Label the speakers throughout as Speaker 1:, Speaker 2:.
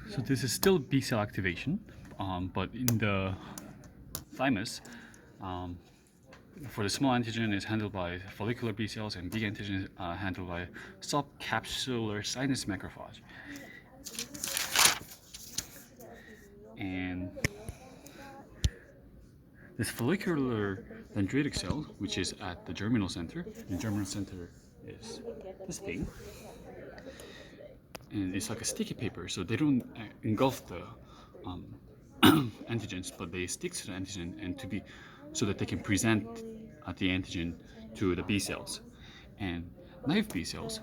Speaker 1: So this is still B-cell activation, but in the thymus, for the small antigen is handled by follicular B cells, and big antigen is handled by subcapsular sinus macrophage. And this follicular dendritic cell, which is at the germinal center, the germinal center is this thing, and it's like a sticky paper, so they don't engulf the antigens, but they stick to the antigen and so that they can present the antigen to the B cells. And naive B cells,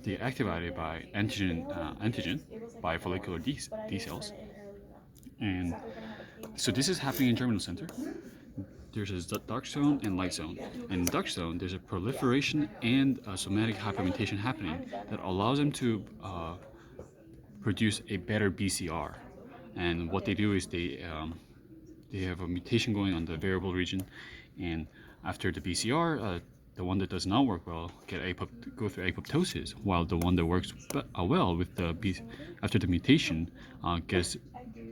Speaker 1: they're activated by antigen by follicular D cells. And so this is happening in germinal center. There's a dark zone and light zone. And in dark zone, there's a proliferation and a somatic hypermutation happening that allows them to produce a better BCR. And what they do is they have a mutation going on the variable region, and after the BCR, the one that does not work well go through apoptosis, while the one that works well with after the mutation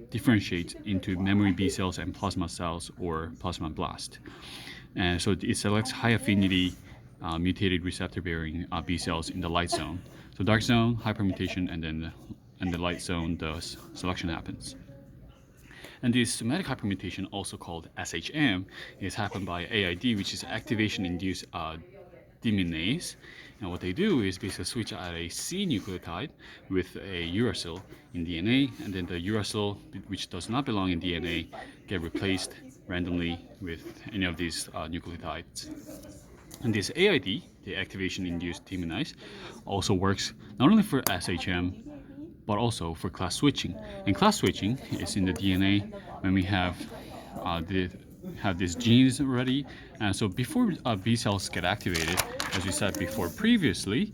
Speaker 1: differentiates into memory B cells and plasma cells or plasmablast. And so it selects high affinity mutated receptor bearing B cells in the light zone. So dark zone, hypermutation, and then in the light zone, the selection happens. And this somatic hypermutation, also called SHM, is happened by AID, which is activation-induced deaminase. And what they do is basically switch out a C nucleotide with a uracil in DNA, and then the uracil, which does not belong in DNA, get replaced randomly with any of these nucleotides. And this AID, the activation-induced deaminase, also works not only for SHM, but also for class switching. And class switching is in the DNA when we have these genes already. And so before B cells get activated, as we said before previously,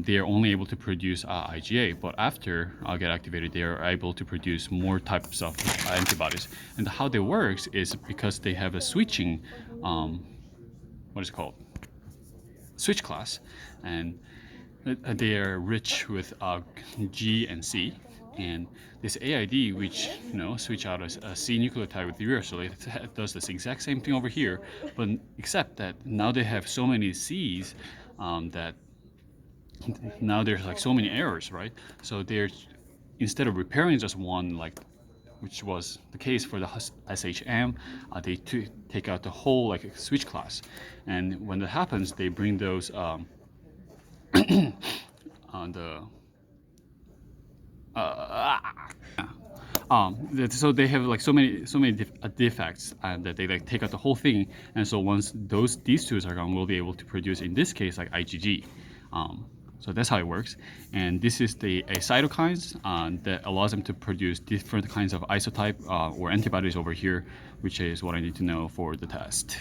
Speaker 1: they are only able to produce IgA, but after get activated, they are able to produce more types of antibodies. And how that works is because they have a switching, switch class, and they are rich with G and C, and this AID, which switch out a C nucleotide with uracil, it does this exact same thing over here, but except that now they have so many C's that now there's like so many errors, right? So they're, instead of repairing just one, which was the case for the SHM, they take out the whole switch class, and when that happens, they bring those so they have so many defects that they take out the whole thing, and so once these two are gone, we'll be able to produce, in this case, IgG. So that's how it works, and this is a cytokines that allows them to produce different kinds of isotype or antibodies over here, which is what I need to know for the test.